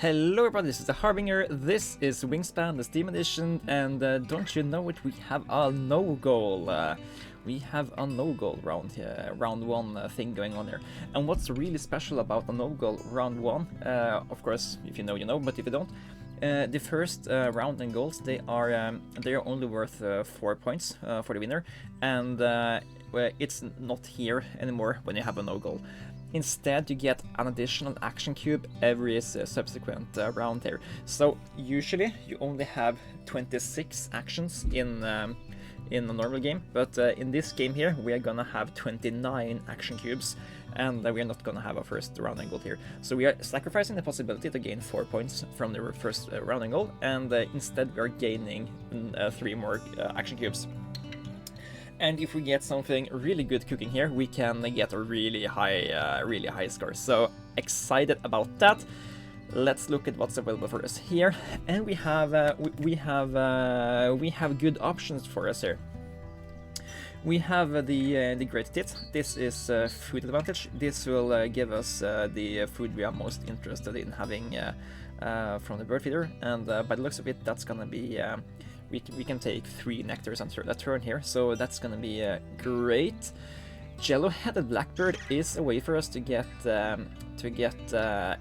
Hello everybody, this is the Harbinger, this is Wingspan, the Steam Edition, and don't you know it, we have a no-goal. We have a no-goal round here, round one thing going on here. And what's really special about a no-goal round one, of course, if you know, you know, but if you don't, the first round and goals, they are only worth 4 points for the winner, and it's not here anymore when you have a no-goal. Instead, you get an additional action cube every subsequent round here. So usually you only have 26 actions in a normal game, but in this game here we are gonna have 29 action cubes, and we are not gonna have a first round and goal here. So we are sacrificing the possibility to gain 4 points from the first round and goal, and instead we are gaining 3 more action cubes. And if we get something really good cooking here, we can get a really high score. So excited about that. Let's look at what's available for us here, and we have good options for us here. We have the Great Tit. This is food advantage. This will give us the food we are most interested in having from the bird feeder, and by the looks of it, that's gonna be. We can take 3 nectars on a turn here, so that's gonna be great. Yellow-headed blackbird is a way for us to get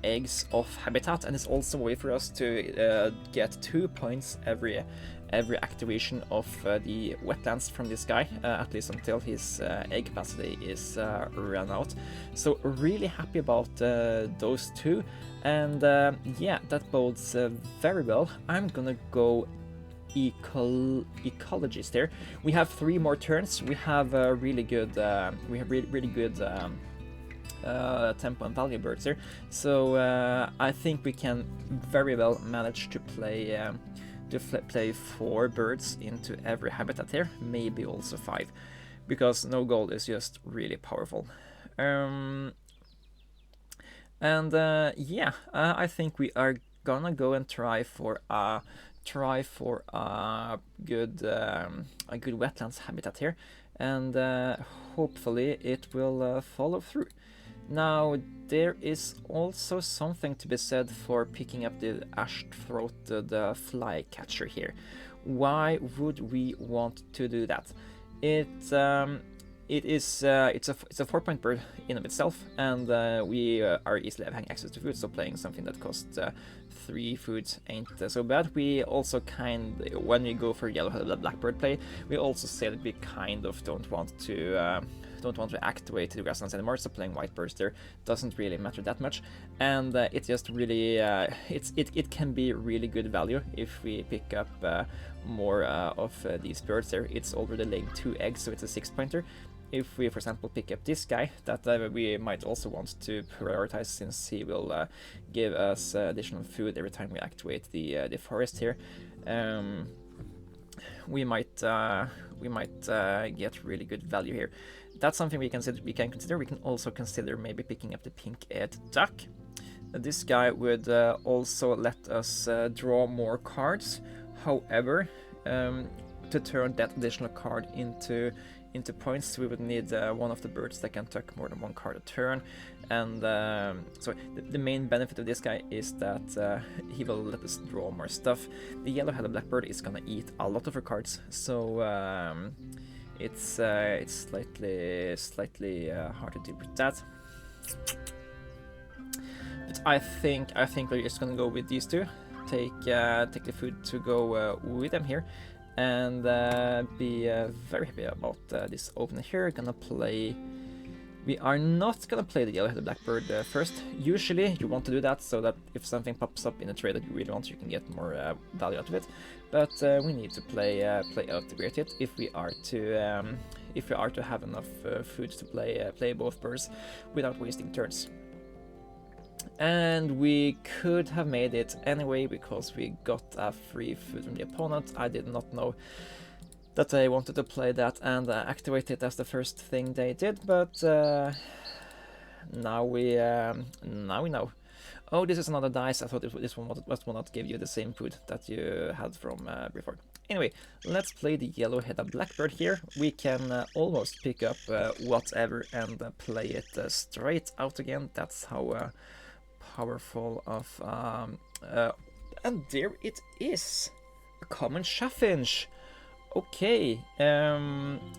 eggs off habitat, and it's also a way for us to get 2 points every activation of the wetlands from this guy, at least until his egg capacity is run out. So really happy about those two, and yeah, that bodes very well. I'm gonna go ecologist here. We have 3 more turns. We have really good tempo and value birds here, so I think we can very well manage to play 4 birds into every habitat here, maybe also 5, because no goal is just really powerful. Yeah, I think we are gonna go and try for a good wetlands habitat here, and hopefully it will follow through. Now, there is also something to be said for picking up the ash-throated flycatcher here. Why would we want to do that? It's a 4-point bird in of itself, and we are easily having access to food, so playing something that costs 3 foods ain't so bad. We also when we go for yellow-headed blackbird play, we also say that we kind of don't want to activate the grasslands anymore, so playing white birds there doesn't really matter that much, and it just really it can be really good value if we pick up more of these birds there. It's already laying 2 eggs, so it's a 6-pointer. If we, for example, pick up this guy, that we might also want to prioritize, since he will give us additional food every time we activate the forest here. We might get really good value here. That's something we can consider. We can also consider maybe picking up the pink-eared duck. This guy would also let us draw more cards. However, to turn that additional card into points, we would need one of the birds that can tuck more than 1 card a turn, and so the main benefit of this guy is that he will let us draw more stuff. The yellow-headed blackbird is gonna eat a lot of our cards, so it's slightly hard to deal with that. But I think we're just gonna go with these two. Take the food to go with them here, and be very happy about this opener here. We are not gonna play the yellow-headed blackbird first. Usually you want to do that so that if something pops up in a trade that you really want, you can get more value out of it. But we need to play out the Great Tit if we are to have enough food to play both birds without wasting turns. And we could have made it anyway because we got a free food from the opponent. I did not know that they wanted to play that and activate it as the first thing they did, but now we know. Oh, this is another dice. I thought this one will not give you the same food that you had from before. Anyway, let's play the yellow-headed blackbird here. We can almost pick up whatever and play it straight out again. That's how powerful of and there it is, a common chaffinch. Okay,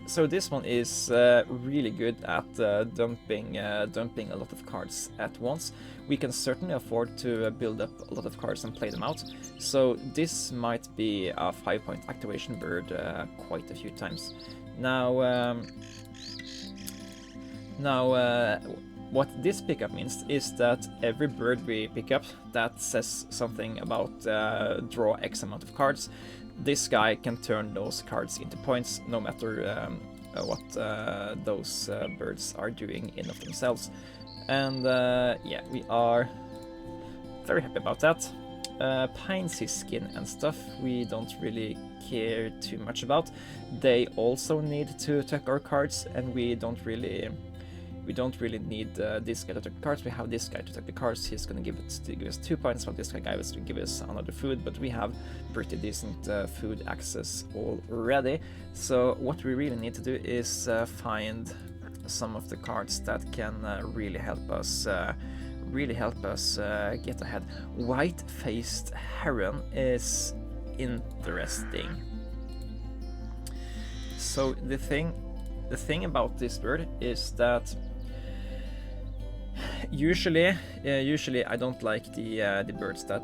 so this one is really good at dumping a lot of cards at once. We can certainly afford to build up a lot of cards and play them out. So this might be a 5-point activation bird quite a few times. Now, what this pickup means is that every bird we pick up that says something about draw X amount of cards, this guy can turn those cards into points, no matter what those birds are doing in of themselves. And yeah, we are very happy about that. Pinesy skin and stuff we don't really care too much about. They also need to tuck our cards, and we don't really need this guy to tuck the cards. We have this guy to tuck the cards. He's gonna give us 2 points, while this guy was to give us another food, but we have pretty decent food access already. So what we really need to do is find some of the cards that can really help us get ahead. White-faced heron is interesting. So the thing about this bird is that usually I don't like the birds that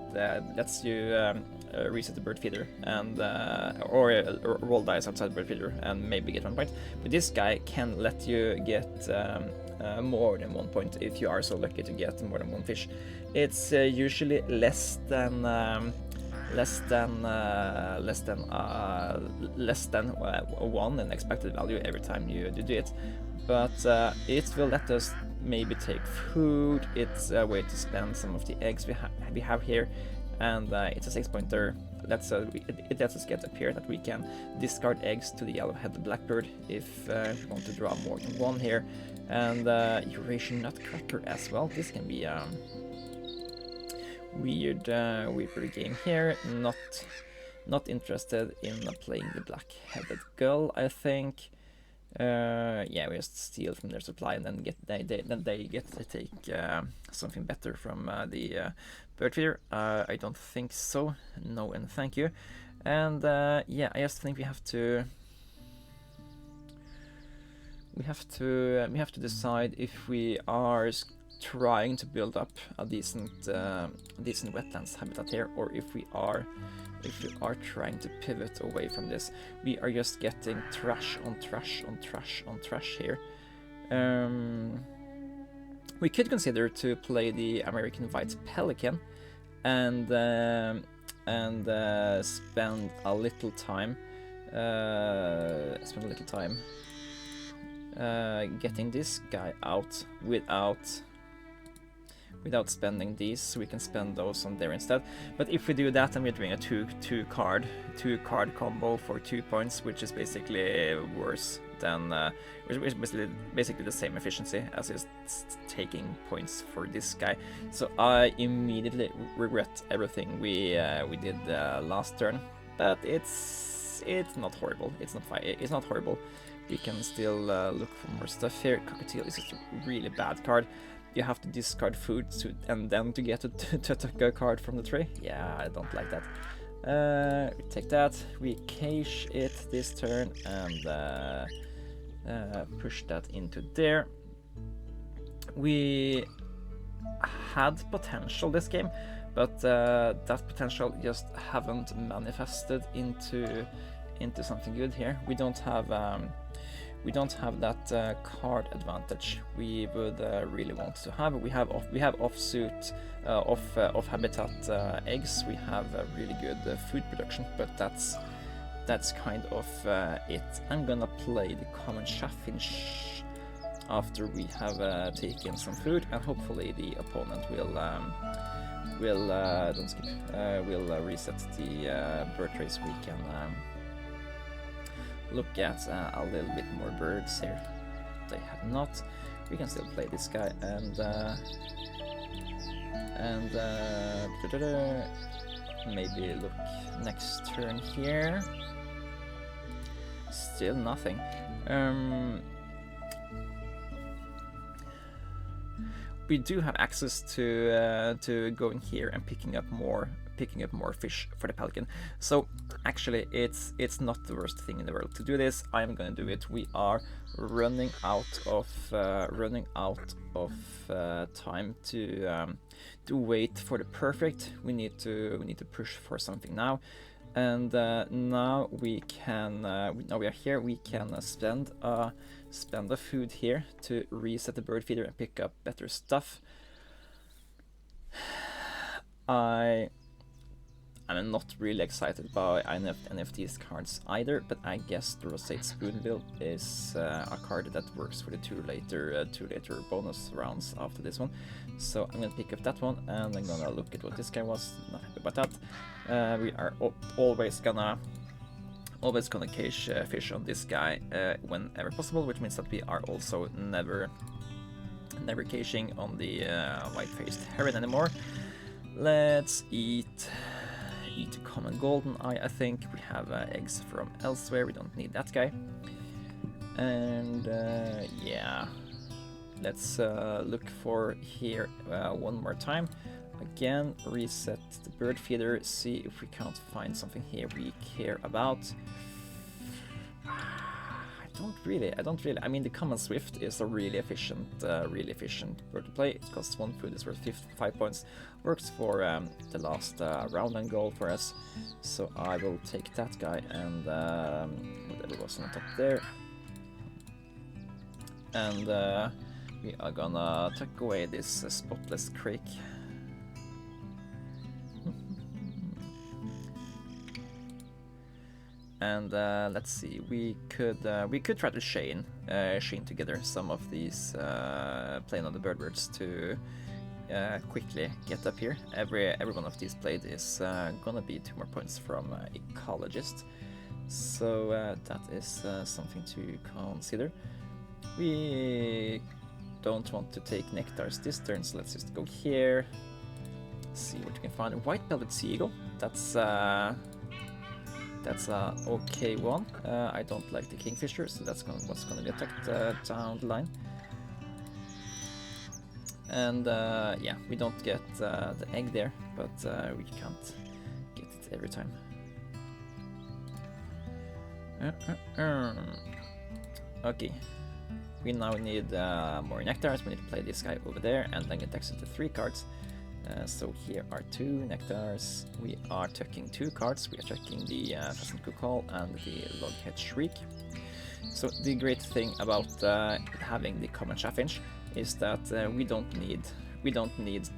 lets you reset the bird feeder and or roll dice outside the bird feeder and maybe get 1 point. But this guy can let you get more than 1 point if you are so lucky to get more than 1 fish. It's usually less than 1 in expected value every time you do it, but it will let us maybe take food. It's a way to spend some of the eggs we have here, and it's a 6-pointer. It lets us get a pair that we can discard eggs to the yellow-headed blackbird if we want to draw more than 1 here, and Eurasian nutcracker as well. This can be weird game here. Not interested in playing the black-headed gull, I think. Yeah, we just steal from their supply and then they get to take something better from the bird feeder. I don't think so. No and thank you. And yeah, I just think we have to decide if we are trying to build up a decent wetlands habitat here, or if we are trying to pivot away from this. We are just getting trash on trash on trash on trash here. We could consider to play the American white pelican and spend a little time getting this guy out without spending these, so we can spend those on there instead. But if we do that, then we're doing a two card combo for 2 points, which is basically worse than basically the same efficiency as is taking points for this guy. So I immediately regret everything we did last turn, but it's not horrible. It's not horrible. We can still look for more stuff here. Cockatiel is just a really bad card. You have to discard food and then to get to take a card from the tray. Yeah, I don't like that. We take that, we cache it this turn and push that into there. We had potential this game, but that potential just haven't manifested into something good here. We don't have that card advantage we would really want to have. We have off habitat eggs. We have a really good food production, but that's kind of it. I'm gonna play the common chaffinch after we have taken some food, and hopefully the opponent will reset the bird trace. We can look at a little bit more birds here. They have not. We can still play this guy and maybe look next turn here. Still nothing. we do have access to going here and picking up more fish for the pelican. So actually, it's not the worst thing in the world to do this. I am going to do it. We are running out of time to wait for the perfect. We need to push for something now. And now we can now we are here. We can spend the food here to reset the bird feeder and pick up better stuff. I'm not really excited by any of these cards either, but I guess the Roseate Spoonbill is a card that works for the two later bonus rounds after this one. So I'm gonna pick up that one, and I'm gonna look at what this guy was. Not happy about that. We are always gonna cage fish on this guy whenever possible, which means that we are also never caging on the white-faced heron anymore. Let's eat common golden eye. I think we have eggs from elsewhere. We don't need that guy. And yeah, let's look for here one more time. Again, reset the bird feeder. See if we can't find something here we care about. I don't really. I mean, the common swift is a really efficient bird to play. It costs 1 food, is worth 5 points. Works for the last round and goal for us. So I will take that guy and whatever was on top there. And we are gonna tuck away this spotless crake. And let's see, we could try to chain together some of these playing on the birdbirds to quickly get up here. Every one of these played is gonna be 2 more points from ecologist. So that is something to consider. We don't want to take nectars this turn, so let's just go here. See what we can find. A white-bellied seagull. That's a okay one. I don't like the kingfisher, so that's what's gonna be attacked down the line. And yeah, we don't get the egg there, but we can't get it every time. Okay, we now need more nectars. We need to play this guy over there and then get access to 3 cards. So here are 2 nectars. We are tucking 2 cards. We are tucking the Pheasant Cuckoo and the Loghead Shriek. So the great thing about having the common chaffinch is that we don't need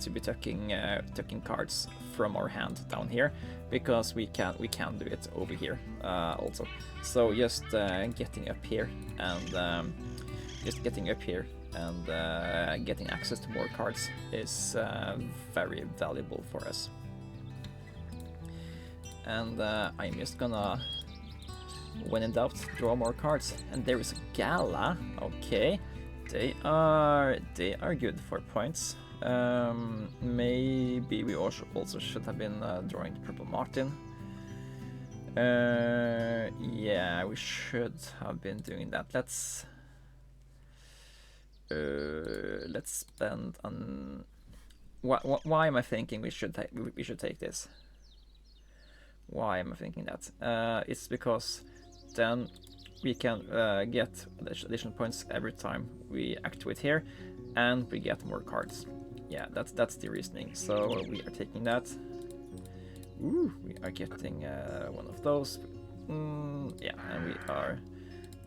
to be tucking cards from our hand down here, because we can do it over here also. So just getting up here and getting access to more cards is very valuable for us. And I'm just gonna, when in doubt, draw more cards. And there is a Gala. Okay, they are good for points. Maybe we also should have been drawing the Purple Martin. Yeah, we should have been doing that. Let's spend on. Why am I thinking we should take this? Why am I thinking that? It's because then we can get additional points every time we activate here, and we get more cards. Yeah, that's the reasoning. So we are taking that. Ooh, we are getting one of those. Yeah, and we are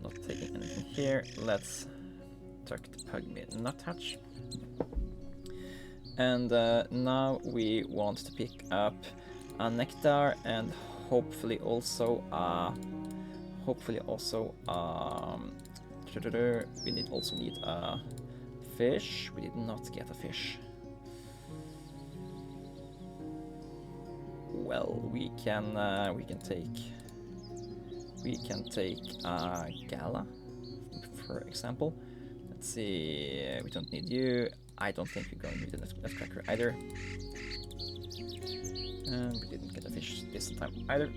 not taking anything here. Let's tuck the Pygmy Nuthatch. And now we want to pick up a nectar and hopefully also we also need a fish. We did not get a fish. Well, we can take a Gala, for example. Let's see. We don't need you. I don't think we're going to need a Nutcracker either. And we didn't get a fish this time either.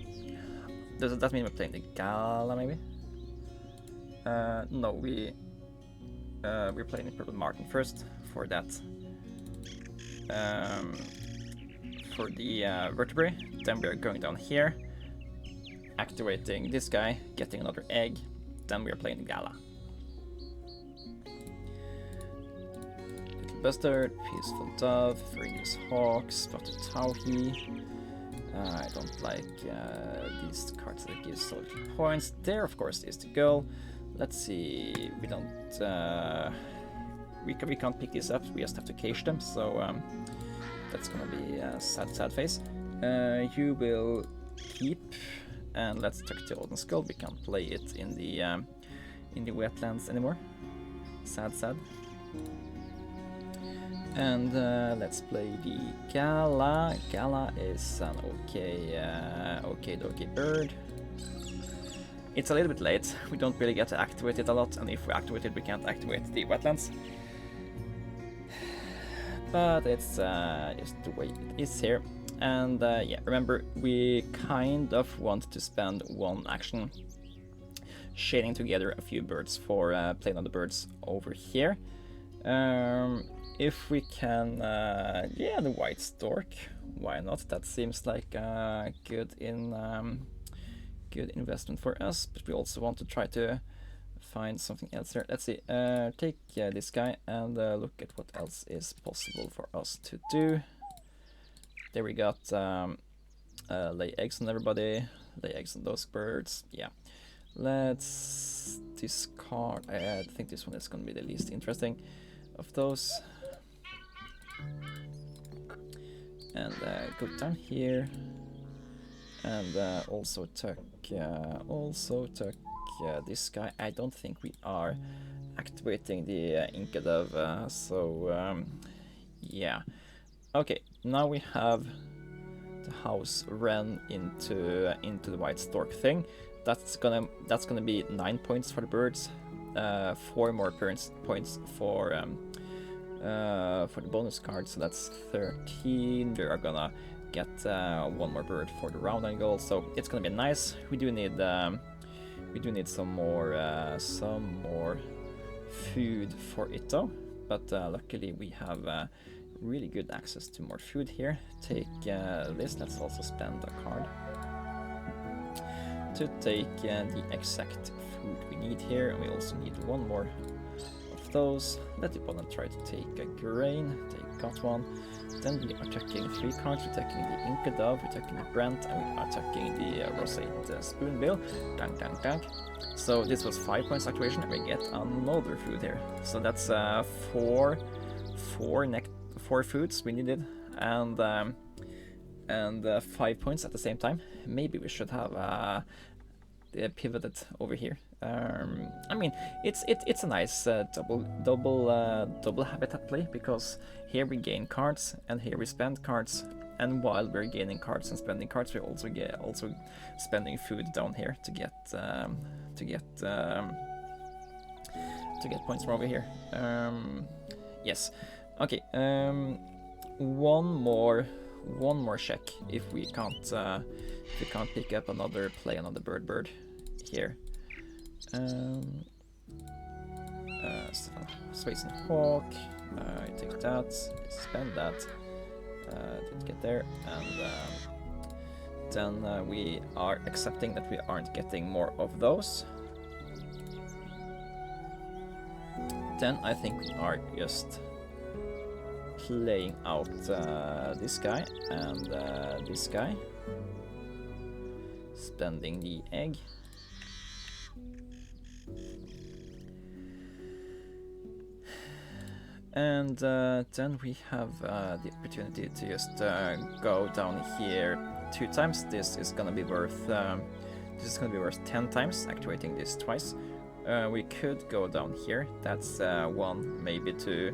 Does that mean we're playing the Gala, maybe? No, we're playing the Purple Martin first for that for the vertebrae. Then we're going down here, activating this guy, getting another egg. Then we're playing the Gala. Little Bustard, Peaceful Dove, Furious Hawk, Spotted Towhee. I don't like these cards that give so little points. There, of course, is the goal. Let's see. We don't. We can't pick these up. We just have to cage them. So that's gonna be a sad face. You will keep, and let's tuck the Odin Skull. We can't play it in the wetlands anymore. Sad. And let's play the Gala. Gala is an okay bird. It's a little bit late. We don't really get to activate it a lot, and if we activate it, we can't activate the wetlands. But it's just the way it is here. And yeah, remember, we kind of want to spend one action shading together a few birds for playing on the birds over here. If we can, yeah, the white stork, why not? That seems like a good investment for us, but we also want to try to find something else here. Let's see, take this guy and look at what else is possible for us to do. There we got lay eggs on everybody, lay eggs on those birds, yeah. Let's discard, I think this one is going to be the least interesting of those. And go down here, and also tuck this guy. I don't think we are activating the Inca Dove, so yeah. Okay, now we have the house ran into the white stork thing. That's gonna be 9 points for the birds, 4 more points for the bonus card, so that's 13. We are gonna get 1 more bird for the round angle, so it's gonna be nice. We do need some more food for it though, but luckily we have really good access to more food here. Take this. Let's also spend a card to take the exact food we need here, and we also need 1 more of those. Let the opponent try to take a grain. They got 1. Then we are taking 3 cards. We're taking the Inca Dove, we're taking the Brent, and we are taking the Roseate Spoonbill. Dunk. So this was 5 points activation, and we get another food here. So that's 4 foods we needed, and 5 points at the same time. Maybe we should have pivoted over here. I mean, it's a nice double habitat play, because here we gain cards and here we spend cards, and while we're gaining cards and spending cards, we're also spending food down here to get points from over here. Yes. Okay. One more check if we can't pick up another bird here. Space and Hawk, you take that, spend that, didn't get there, and then we are accepting that we aren't getting more of those. Then I think we are just playing out this guy and this guy, spending the egg. And then we have the opportunity to just go down here 2 times. This is gonna be worth 10 times, activating this twice. We could go down here. That's 1, maybe 2,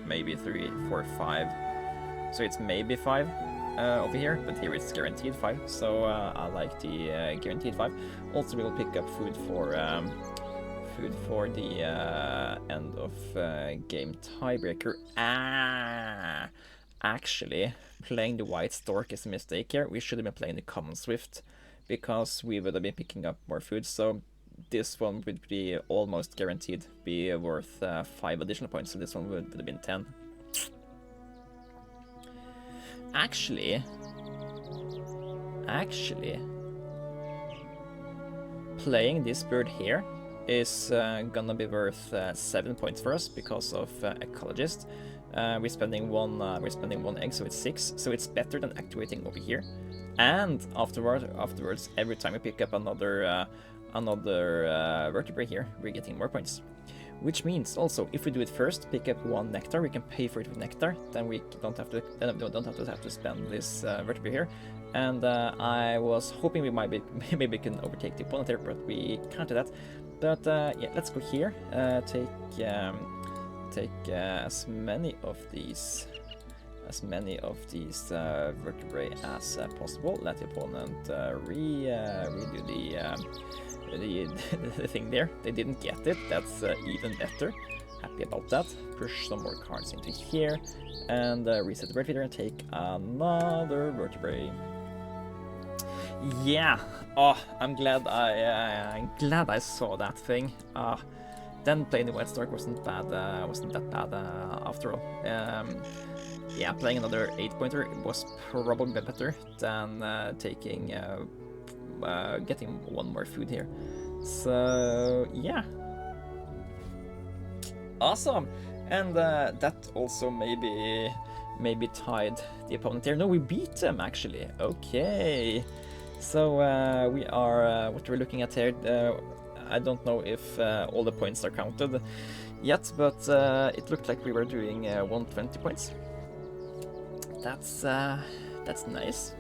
maybe 3, 4, 5. So it's maybe 5 over here, but here it's guaranteed 5. So I like the guaranteed 5. Also, we will pick up food for the end of game tiebreaker. Actually, playing the white stork is a mistake here. We should have been playing the common swift, because we would have been picking up more food. So this one would be almost guaranteed be worth 5 additional points. So this one would have been 10. Actually, playing this bird here is gonna be worth 7 points for us because of ecologist. We're spending one egg, so it's 6. So it's better than activating over here. And afterwards, every time we pick up another vertebrae here, we're getting more points. Which means also, if we do it first, pick up 1 nectar, we can pay for it with nectar. Then we don't have to spend this vertebrae here. And I was hoping we maybe can overtake the opponent here, but we can't do that. But yeah, let's go here. Take as many of these vertebrae as possible. Let the opponent redo the thing there. They didn't get it. That's even better. Happy about that. Push some more cards into here and reset the bird feeder and take another vertebrae. Yeah. Oh, I'm glad I saw that thing. Then playing the White Stork wasn't that bad after all. Yeah, playing another 8-pointer was probably better than getting 1 more food here. So yeah, awesome. And that also maybe tied the opponent here. No, we beat them actually. Okay. So we are what we're looking at here. I don't know if all the points are counted yet, but it looked like we were doing 120 points. That's nice.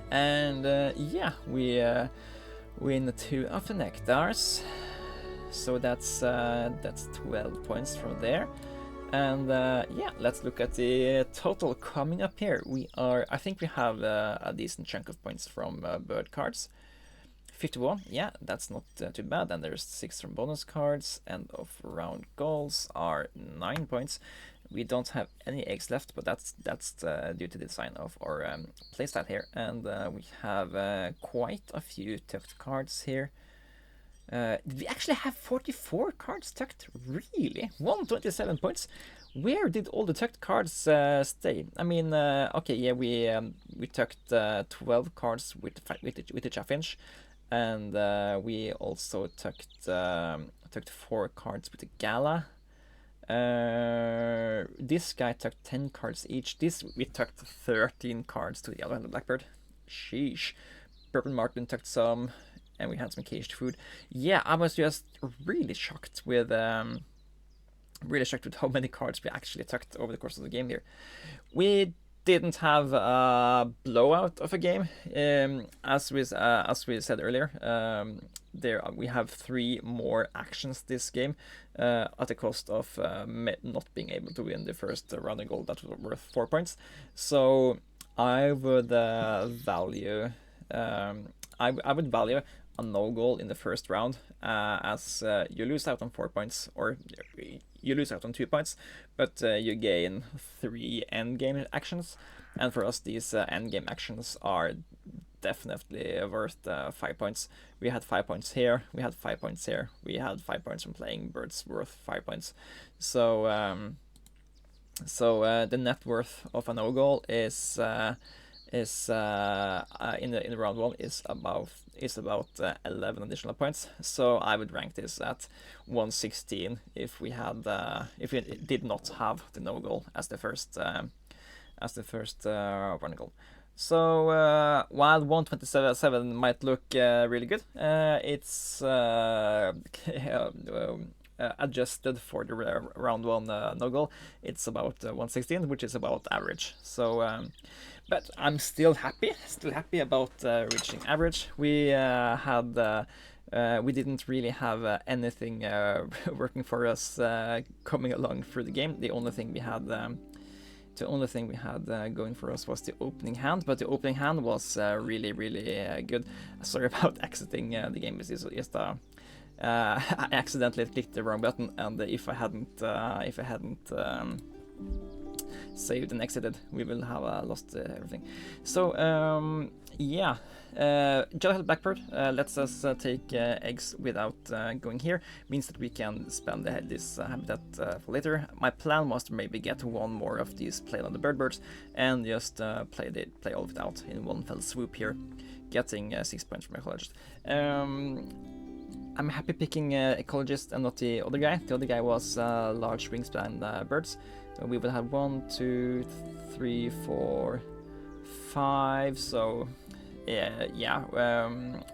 And yeah, we win 2 of the nectars, so that's 12 points from there. And yeah, let's look at the total coming up here. I think we have a decent chunk of points from bird cards. 51, yeah, that's not too bad. And there's 6 from bonus cards. End of round goals are 9 points. We don't have any eggs left, but that's due to the design of our playstyle here. And we have quite a few tucked cards here. Did we actually have 44 cards tucked? Really? 127 points? Where did all the tucked cards stay? I mean, okay, yeah, we tucked 12 cards with the chaffinch, and we also tucked 4 cards with the gala. This guy tucked 10 cards each. We tucked 13 cards to the yellow and the blackbird. Sheesh. Purple Martin tucked some, and we had some caged food. Yeah, I was just really shocked with how many cards we actually tucked over the course of the game here. We didn't have a blowout of a game, as we said earlier. We have 3 more actions this game, at the cost of not being able to win the first round of goal that was worth 4 points. So I would value a no goal in the first round, as you lose out on 4 points, or you lose out on 2 points, but you gain 3 endgame actions. And for us, these endgame actions are definitely worth 5 points. We had 5 points here, we had 5 points here, we had 5 points from playing birds worth 5 points. So the net worth of a no goal is in the round 1 is about 11 additional points. So I would rank this at 116 if we did not have the no goal as the first run goal. So while 127 might look really good, it's adjusted for the round 1 no goal. It's about 116, which is about average. So but I'm still happy about reaching average. We didn't really have anything working for us coming along through the game. The only thing we had going for us was the opening hand, but the opening hand was really good. Sorry about exiting the game. It's just I accidentally clicked the wrong button, and if I hadn't saved and exited, we will have lost everything. So yeah, Jelly-headed Blackbird lets us take eggs without going here. Means that we can spend this habitat for later. My plan was to maybe get one more of these played on the birdbirds and just play all of it out in one fell swoop here, getting 6 points from ecologist. I'm happy picking ecologist and not the other guy. The other guy was large wingspan birds. We would have 1, 2, 3, 4, 5. So yeah,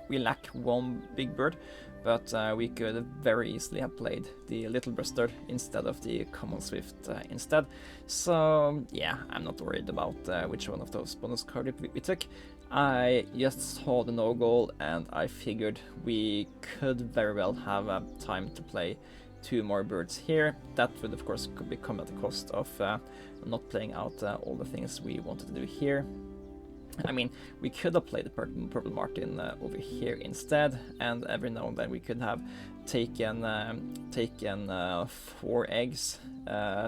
we lack one big bird, but we could very easily have played the little bustard instead of the common swift instead. So yeah, I'm not worried about which one of those bonus cards we took. I just saw the no goal and I figured we could very well have time to play 2 more birds here. That would of course could become at the cost of not playing out all the things we wanted to do here. I mean, we could have played the Purple Martin over here instead, and every now and then we could have taken 4 eggs,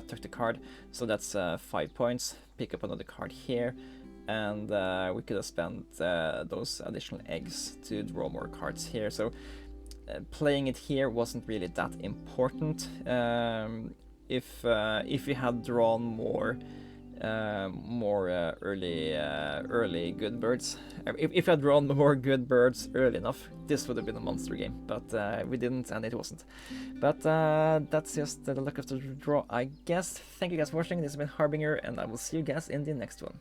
took the card, so that's 5 points, pick up another card here, and we could have spent those additional eggs to draw more cards here. So playing it here wasn't really that important. If we had drawn more early good birds, if I had drawn more good birds early enough, this would have been a monster game, but we didn't, and it wasn't. But that's just the luck of the draw, I guess. Thank you guys for watching. This has been Harbinger, and I will see you guys in the next one.